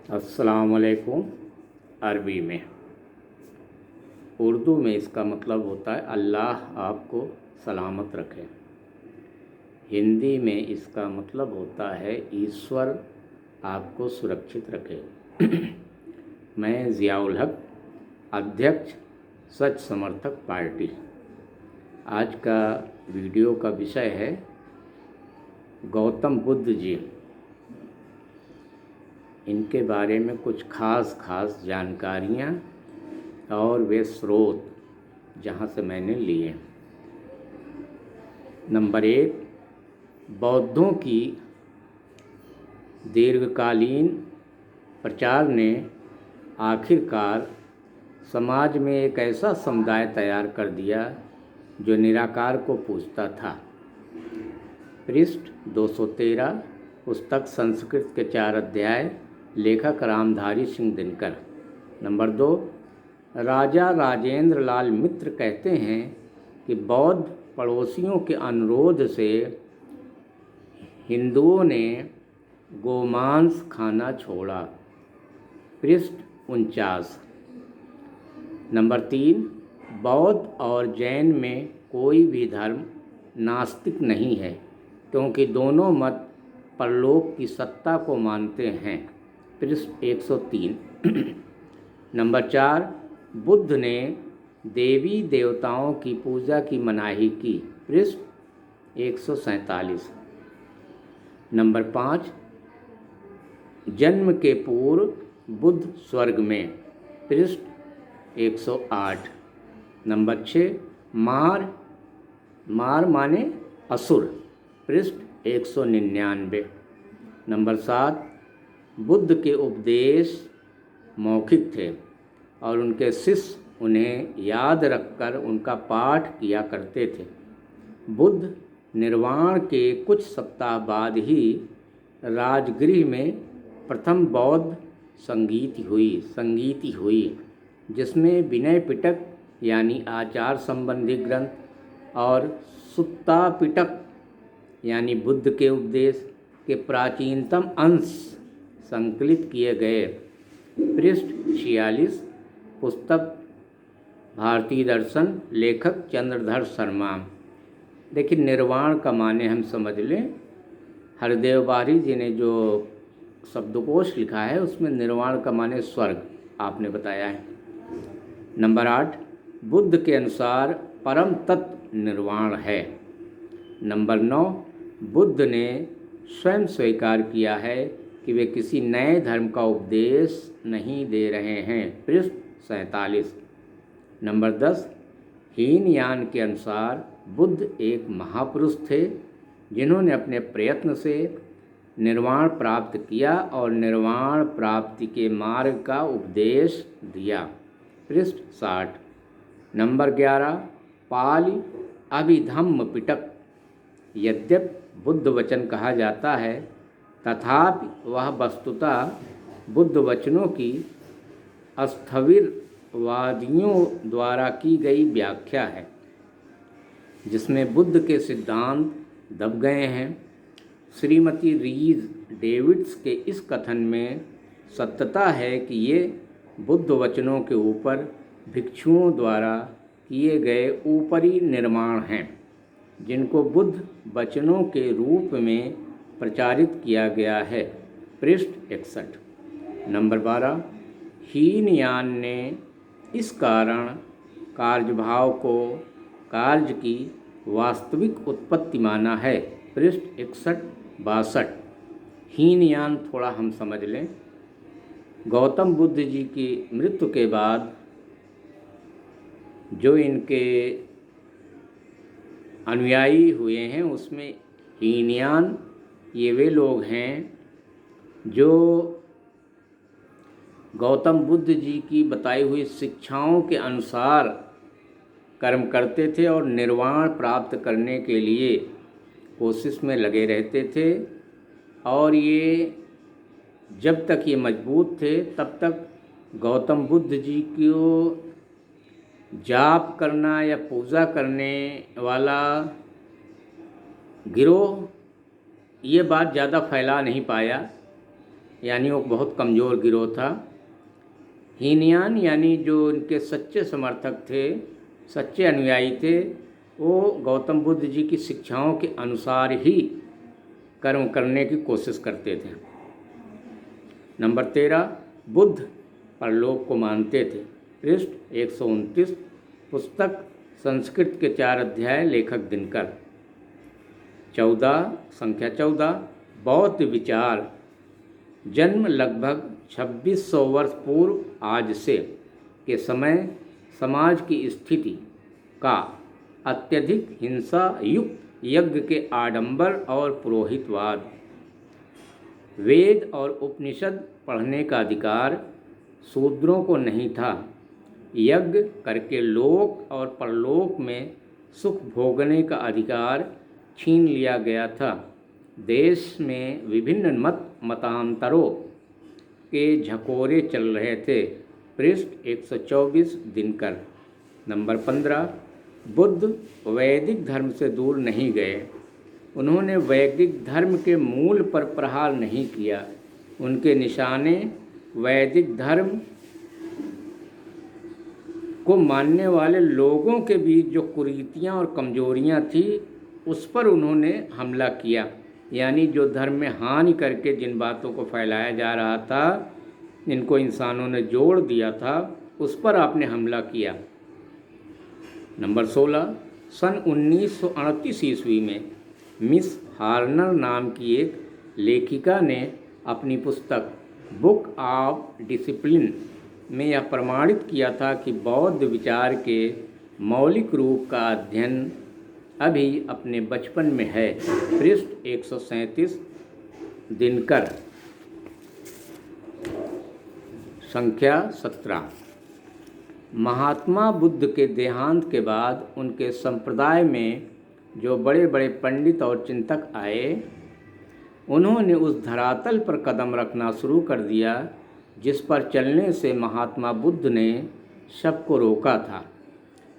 अस्सलाम वालेकुम। अरबी में, उर्दू में इसका मतलब होता है अल्लाह आपको सलामत रखे। हिंदी में इसका मतलब होता है ईश्वर आपको सुरक्षित रखे। मैं ज़ियाउल हक, अध्यक्ष सच समर्थक पार्टी। आज का वीडियो का विषय है गौतम बुद्ध जी। इनके बारे में कुछ खास जानकारियाँ और वे स्रोत जहाँ से मैंने लिए। नंबर 1, बौद्धों की दीर्घकालीन प्रचार ने आखिरकार समाज में एक ऐसा समुदाय तैयार कर दिया जो निराकार को पूजता था। पृष्ठ 213, पुस्तक संस्कृत के 4 अध्याय, लेखक रामधारी सिंह दिनकर। नंबर 2, राजा राजेंद्र लाल मित्र कहते हैं कि बौद्ध पड़ोसियों के अनुरोध से हिंदुओं ने गोमांस खाना छोड़ा। पृष्ठ 49। नंबर 3, बौद्ध और जैन में कोई भी धर्म नास्तिक नहीं है क्योंकि दोनों मत परलोक की सत्ता को मानते हैं। पृष्ठ 103। नंबर 4, बुद्ध ने देवी देवताओं की पूजा की मनाही की। पृष्ठ 147। नंबर 5, जन्म के पूर्व बुद्ध स्वर्ग में। पृष्ठ 108। नंबर 6, मार माने असुर। पृष्ठ 199। नंबर 7, बुद्ध के उपदेश मौखिक थे और उनके शिष्य उन्हें याद रखकर उनका पाठ किया करते थे। बुद्ध निर्वाण के कुछ सप्ताह बाद ही राजगृह में प्रथम बौद्ध संगीति हुई जिसमें विनय पिटक यानी आचार संबंधी ग्रंथ और सुत्ता पिटक यानी बुद्ध के उपदेश के प्राचीनतम अंश संकलित किए गए। पृष्ठ 46, पुस्तक भारतीय दर्शन, लेखक चंद्रधर शर्मा। देखिए, निर्वाण का माने हम समझ लें, हरदेव बारी जी ने जो शब्दकोश लिखा है उसमें निर्वाण का माने स्वर्ग आपने बताया है। नंबर 8, बुद्ध के अनुसार परम तत्व निर्वाण है। नंबर 9, बुद्ध ने स्वयं स्वीकार किया है कि वे किसी नए धर्म का उपदेश नहीं दे रहे हैं। पृष्ठ 47। नंबर 10, हीनयान के अनुसार बुद्ध एक महापुरुष थे जिन्होंने अपने प्रयत्न से निर्वाण प्राप्त किया और निर्वाण प्राप्ति के मार्ग का उपदेश दिया। पृष्ठ 60। नंबर 11, पालि अभिधम्म पिटक। यद्यपि बुद्ध वचन कहा जाता है तथापि वह वस्तुतः बुद्ध वचनों की स्थविरवादियों द्वारा की गई व्याख्या है जिसमें बुद्ध के सिद्धांत दब गए हैं। श्रीमती रीज डेविड्स के इस कथन में सत्यता है कि ये बुद्ध वचनों के ऊपर भिक्षुओं द्वारा किए गए ऊपरी निर्माण हैं जिनको बुद्ध वचनों के रूप में प्रचारित किया गया है। पृष्ठ 61। नंबर 12, हीनयान ने इस कारण कार्यभाव को कार्य की वास्तविक उत्पत्ति माना है। पृष्ठ 61-62। हीनयान थोड़ा हम समझ लें। गौतम बुद्ध जी की मृत्यु के बाद जो इनके अनुयायी हुए हैं उसमें हीनयान ये वे लोग हैं जो गौतम बुद्ध जी की बताई हुई शिक्षाओं के अनुसार कर्म करते थे और निर्वाण प्राप्त करने के लिए कोशिश में लगे रहते थे। और ये जब तक ये मजबूत थे तब तक गौतम बुद्ध जी को जाप करना या पूजा करने वाला गिरोह ये बात ज़्यादा फैला नहीं पाया यानी वो बहुत कमज़ोर गिरोह था। हीनयान यानी जो उनके सच्चे समर्थक थे, सच्चे अनुयायी थे, वो गौतम बुद्ध जी की शिक्षाओं के अनुसार ही कर्म करने की कोशिश करते थे। नंबर 13, बुद्ध परलोक को मानते थे। पृष्ठ 129। पुस्तक संस्कृत के 4 अध्याय, लेखक दिनकर। 14, संख्या 14, बौद्ध विचार। जन्म लगभग 2600 वर्ष पूर्व आज से के समय समाज की स्थिति का अत्यधिक हिंसा युक्त यज्ञ के आडंबर और पुरोहितवाद, वेद और उपनिषद पढ़ने का अधिकार शूद्रों को नहीं था। यज्ञ करके लोक और परलोक में सुख भोगने का अधिकार छीन लिया गया था। देश में विभिन्न मतांतरों के झकोरे चल रहे थे। पृष्ठ 124, दिनकर। नंबर 15, बुद्ध वैदिक धर्म से दूर नहीं गए। उन्होंने वैदिक धर्म के मूल पर प्रहार नहीं किया। उनके निशाने वैदिक धर्म को मानने वाले लोगों के बीच जो कुरीतियाँ और कमजोरियाँ थी, उस पर उन्होंने हमला किया। यानी जो धर्म में हानि करके जिन बातों को फैलाया जा रहा था, जिनको इंसानों ने जोड़ दिया था, उस पर आपने हमला किया। नंबर 16, सन 1938 ईस्वी में मिस हार्नर नाम की एक लेखिका ने अपनी पुस्तक बुक ऑफ डिसिप्लिन में यह प्रमाणित किया था कि बौद्ध विचार के मौलिक रूप का अध्ययन अभी अपने बचपन में है। पृष्ठ 137, दिनकर। संख्या 17, महात्मा बुद्ध के देहांत के बाद उनके संप्रदाय में जो बड़े बड़े पंडित और चिंतक आए, उन्होंने उस धरातल पर कदम रखना शुरू कर दिया जिस पर चलने से महात्मा बुद्ध ने सबको रोका था।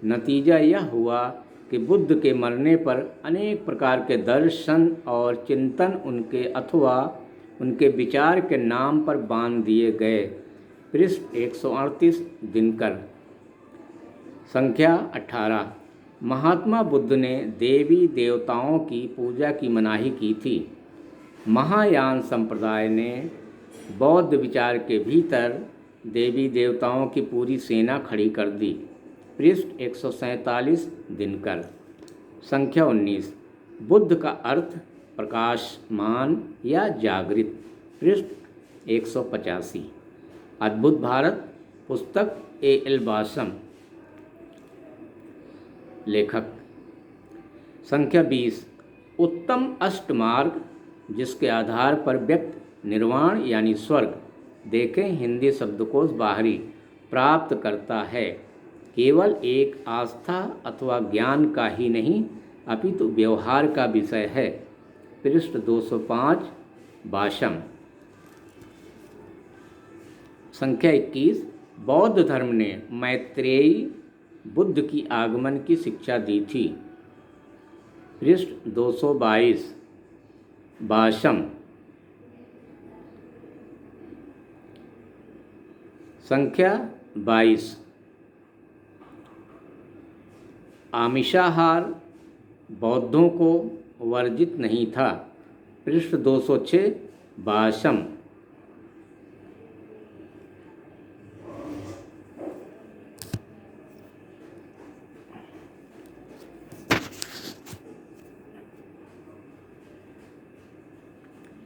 नतीजा यह हुआ कि बुद्ध के मरने पर अनेक प्रकार के दर्शन और चिंतन उनके अथवा उनके विचार के नाम पर बांध दिए गए। पृष्ठ 138, दिनकर। संख्या 18, महात्मा बुद्ध ने देवी देवताओं की पूजा की मनाही की थी। महायान संप्रदाय ने बौद्ध विचार के भीतर देवी देवताओं की पूरी सेना खड़ी कर दी। पृष्ठ 147, दिनकर। संख्या 19, बुद्ध का अर्थ प्रकाशमान या जागृत। पृष्ठ 185, अद्भुत भारत। पुस्तक A.L. बासम, लेखक। संख्या 20, उत्तम अष्टमार्ग जिसके आधार पर व्यक्ति निर्वाण यानी स्वर्ग, देखें हिंदी शब्दकोश बाहरी, प्राप्त करता है, केवल एक आस्था अथवा ज्ञान का ही नहीं अपितु व्यवहार का विषय है। पृष्ठ 205, बाशम। संख्या 21, बौद्ध धर्म ने मैत्रेयी बुद्ध की आगमन की शिक्षा दी थी। पृष्ठ 222, बाशम। संख्या 22, आमिषाहार बौद्धों को वर्जित नहीं था। पृष्ठ 206, बाशम।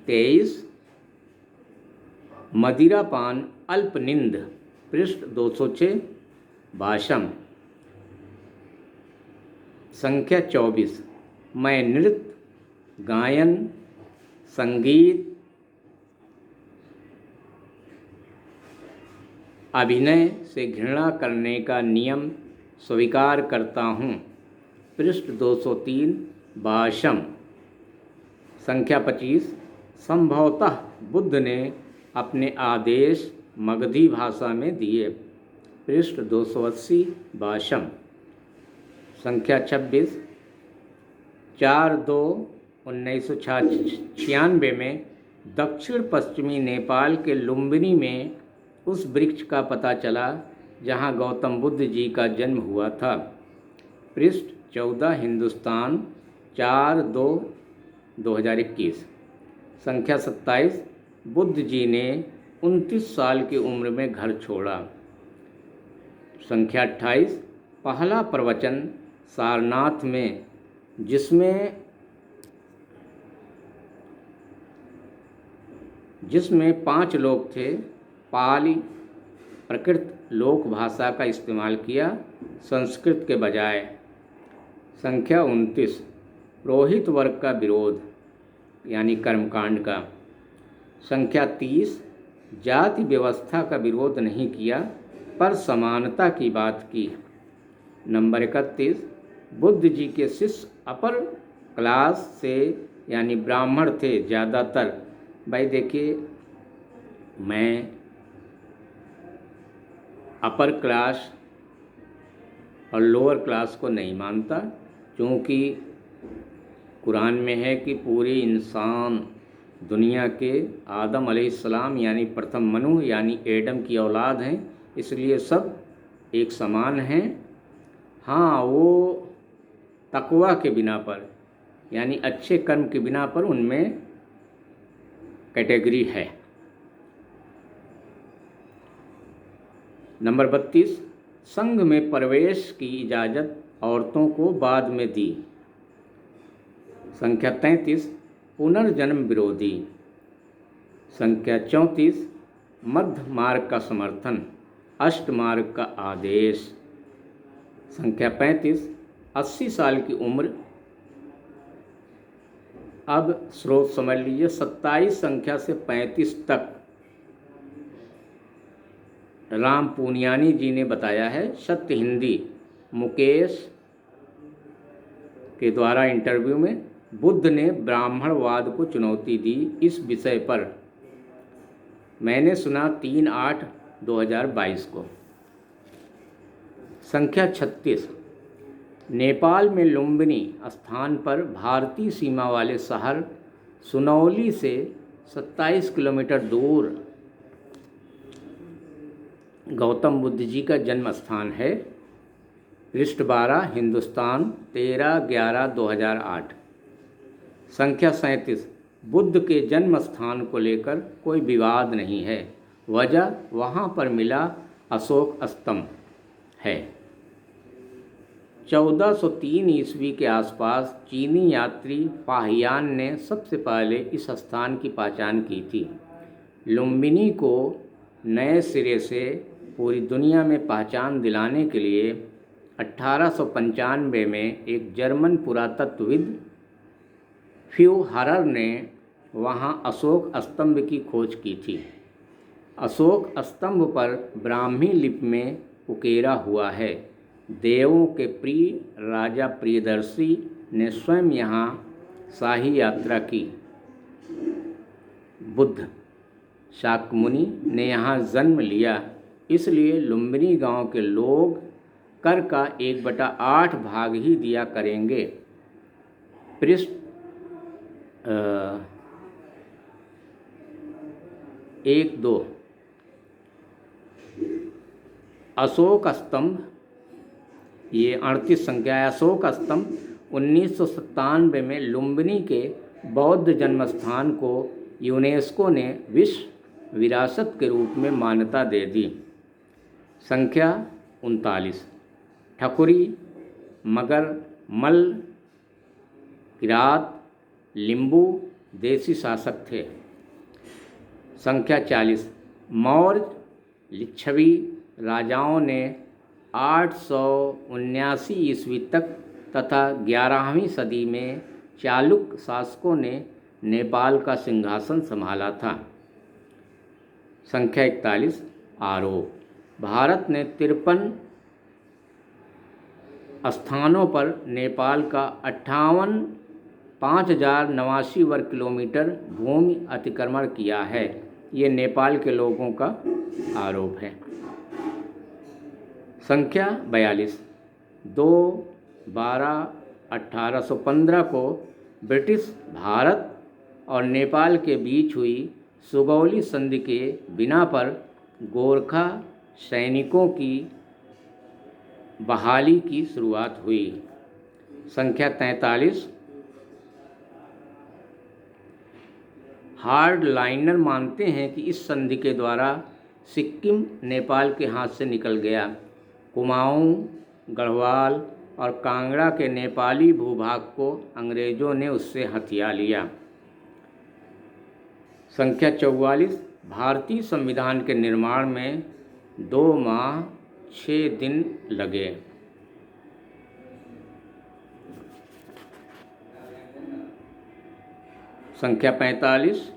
तेईस, मदिरापान अल्पनिंद। पृष्ठ 206, बाशम। संख्या 24, मैं नृत्य, गायन, संगीत, अभिनय से घृणा करने का नियम स्वीकार करता हूँ। पृष्ठ 203, बाशम। संख्या 25, संभवतः बुद्ध ने अपने आदेश मगधी भाषा में दिए। पृष्ठ 280, बाशम। संख्या 26, 4/2/1996 में दक्षिण पश्चिमी नेपाल के लुम्बिनी में उस वृक्ष का पता चला जहाँ गौतम बुद्ध जी का जन्म हुआ था। पृष्ठ 14 हिंदुस्तान 4/2/2021। संख्या 27 बुद्ध जी ने 29 साल की उम्र में घर छोड़ा। संख्या 28 पहला प्रवचन सारनाथ में जिसमें 5 लोग थे, पाली प्रकृत लोक भाषा का इस्तेमाल किया संस्कृत के बजाय। संख्या 29 पुरोहित वर्ग का विरोध यानी कर्मकांड का। संख्या 30 जाति व्यवस्था का विरोध नहीं किया पर समानता की बात की। नंबर 31 बुद्ध जी के शिष्य अपर क्लास से यानी ब्राह्मण थे ज़्यादातर। भाई देखिए, मैं अपर क्लास और लोअर क्लास को नहीं मानता, क्योंकि कुरान में है कि पूरे इंसान दुनिया के आदम अलैहिस्सलाम यानी प्रथम मनु यानी एडम की औलाद हैं, इसलिए सब एक समान हैं। हाँ, वो तकवा के बिना पर यानी अच्छे कर्म के बिना पर उनमें कैटेगरी है। नंबर 32 संघ में प्रवेश की इजाज़त औरतों को बाद में दी। संख्या 33 पुनर्जन्म विरोधी। संख्या 34 मध्य मार्ग का समर्थन, अष्ट मार्ग का आदेश। संख्या 35 80 साल की उम्र। अब स्रोत समझ लीजिए, 27 संख्या से 35 तक राम पूनियानी जी ने बताया है। सत्य हिंदी मुकेश के द्वारा इंटरव्यू में बुद्ध ने ब्राह्मणवाद को चुनौती दी इस विषय पर। मैंने सुना 3/8/2022 को। संख्या 36 नेपाल में लुम्बिनी स्थान पर भारतीय सीमा वाले शहर सुनौली से 27 किलोमीटर दूर गौतम बुद्ध जी का जन्म स्थान है। पृष्ठ 12 हिंदुस्तान 13/11/2008। संख्या 37 बुद्ध के जन्म स्थान को लेकर कोई विवाद नहीं है, वजह वहाँ पर मिला अशोक स्तंभ है। 1403 ईस्वी के आसपास चीनी यात्री फाहियान ने सबसे पहले इस स्थान की पहचान की थी। लुम्बिनी को नए सिरे से पूरी दुनिया में पहचान दिलाने के लिए 1895 में एक जर्मन पुरातत्वविद फ्यूहरर ने वहां अशोक स्तंभ की खोज की थी। अशोक स्तंभ पर ब्राह्मी लिपि में उकेरा हुआ है। देवों के प्रिय राजा प्रियदर्शी ने स्वयं यहाँ शाही यात्रा की। बुद्ध शाक्यमुनि ने यहाँ जन्म लिया, इसलिए लुम्बिनी गांव के लोग कर का 1/8 भाग ही दिया करेंगे। पृष्ठ 1-2 अशोक स्तंभ, ये 38 संख्या है। अशोक स्तंभ 1997 में लुम्बिनी के बौद्ध जन्म स्थान को यूनेस्को ने विश्व विरासत के रूप में मान्यता दे दी। संख्या 39 ठकुरी, मगर, मल, किरात, लिम्बू देसी शासक थे। संख्या 40 मौर्य लिच्छवी राजाओं ने 879 ईस्वी तक तथा 11वीं सदी में चालुक्य शासकों ने नेपाल का सिंहासन संभाला था। संख्या 41 आरोप भारत ने 53 स्थानों पर नेपाल का 5089 वर्ग किलोमीटर भूमि अतिक्रमण किया है। ये नेपाल के लोगों का आरोप है। संख्या 42 2/12/1815 को ब्रिटिश भारत और नेपाल के बीच हुई सुगौली संधि के बिना पर गोरखा सैनिकों की बहाली की शुरुआत हुई। संख्या 43। हार्ड लाइनर मानते हैं कि इस संधि के द्वारा सिक्किम नेपाल के हाथ से निकल गया। कुमाऊं, गढ़वाल और कांगड़ा के नेपाली भूभाग को अंग्रेजों ने उससे हथिया लिया। संख्या 44। भारतीय संविधान के निर्माण में 2 माह 6 दिन लगे। संख्या 45।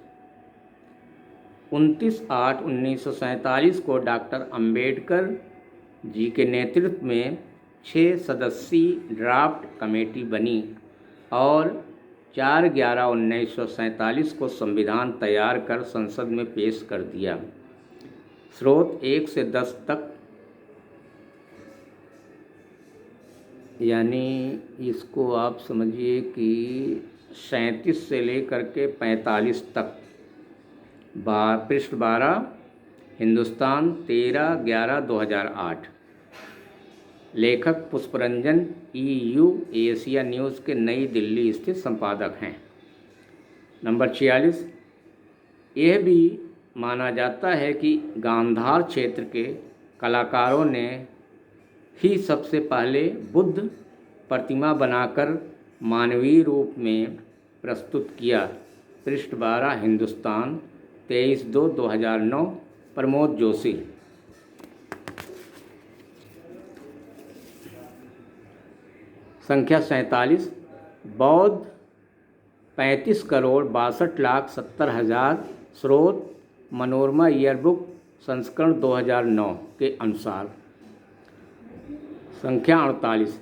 29/8/1947 को डॉक्टर अंबेडकर जी के नेतृत्व में 6 सदस्यीय ड्राफ्ट कमेटी बनी और 4/11/1947 को संविधान तैयार कर संसद में पेश कर दिया। स्रोत 1 से 10 तक, यानी इसको आप समझिए कि 37 से लेकर के 45 तक। पृष्ठ 12, हिंदुस्तान 13/11/2008। लेखक पुष्परंजन EU एशिया न्यूज़ के नई दिल्ली स्थित संपादक हैं। नंबर 46। यह भी माना जाता है कि गांधार क्षेत्र के कलाकारों ने ही सबसे पहले बुद्ध प्रतिमा बनाकर मानवीय रूप में प्रस्तुत किया। पृष्ठ 12, हिंदुस्तान 23/2/2009। प्रमोद जोशी। संख्या 47। बौद्ध 35,62,70,000। स्रोत मनोरमा ईयरबुक संस्करण 2009 के अनुसार। संख्या 48।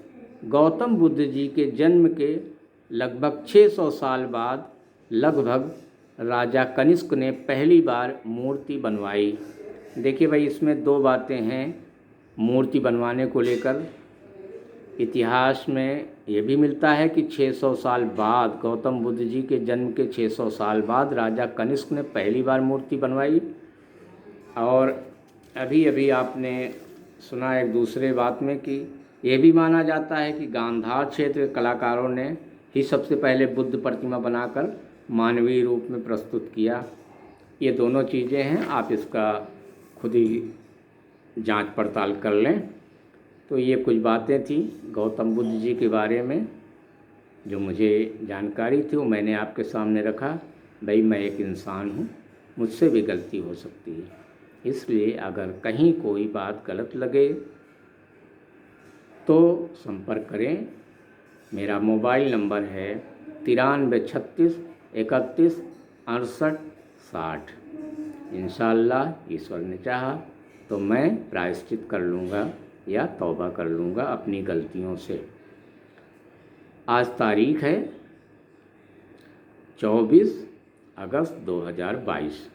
गौतम बुद्ध जी के जन्म के लगभग 600 साल बाद लगभग राजा कनिष्क ने पहली बार मूर्ति बनवाई। देखिए भाई, इसमें 2 बातें हैं मूर्ति बनवाने को लेकर। इतिहास में ये भी मिलता है कि 600 साल बाद, गौतम बुद्ध जी के जन्म के 600 साल बाद राजा कनिष्क ने पहली बार मूर्ति बनवाई। और अभी अभी आपने सुना एक दूसरे बात में कि ये भी माना जाता है कि गांधार क्षेत्र के कलाकारों ने ही सबसे पहले बुद्ध प्रतिमा बनाकर मानवीय रूप में प्रस्तुत किया। ये दोनों चीज़ें हैं, आप इसका खुद ही जांच पड़ताल कर लें। तो ये कुछ बातें थी गौतम बुद्ध जी के बारे में जो मुझे जानकारी थी, वो मैंने आपके सामने रखा। भाई, मैं एक इंसान हूँ, मुझसे भी गलती हो सकती है, इसलिए अगर कहीं कोई बात गलत लगे तो संपर्क करें। मेरा मोबाइल नंबर है 93 36 31 68 60। इंशाअल्लाह ईश्वर ने चाहा तो मैं प्रायश्चित कर लूँगा या तौबा कर लूँगा अपनी गलतियों से। आज तारीख है 24 अगस्त 2022।